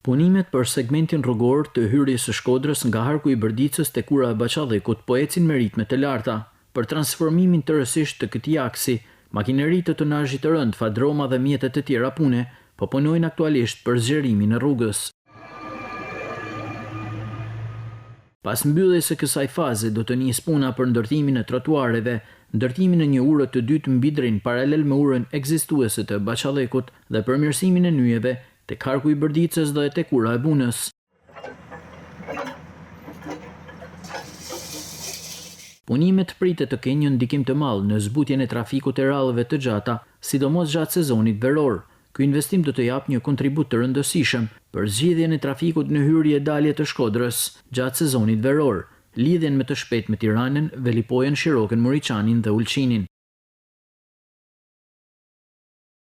Punimet për segmentin rrugor të hyrjes së Shkodrës nga harku i Brdicës te kura e Baqallikut po ecin me ritme të larta. Për transformimin tërësisht të këtij aksi, makineri të tonazhit të rënd, fadroma dhe mjetet të tjera pune po punojnë aktualisht për zgjerimin e rrugës. Pas mbylljes së kësaj faze do të nisë puna për ndërtimin e trotuareve, ndërtimin e një ure të dytë mbi drin paralel me urën ekzistuese të Baqallikut dhe përmirësimin e nyjeve tek harku i Brdicës dhe tek ura e Bunës. Punimet pritet të kenë një ndikim të madh në zbutjen e trafikut e rallëve të gjata, sidomos gjatë sezonit veror. Ky investim do të japë një kontribut të rëndësishëm për zgjidhjen e trafikut në hyrje e dalje të Shkodrës gjatë sezonit veror, lidhjen më të shpejtë me Tiranën, Velipojën, Shirokën, Moriçanin dhe Ulqinin.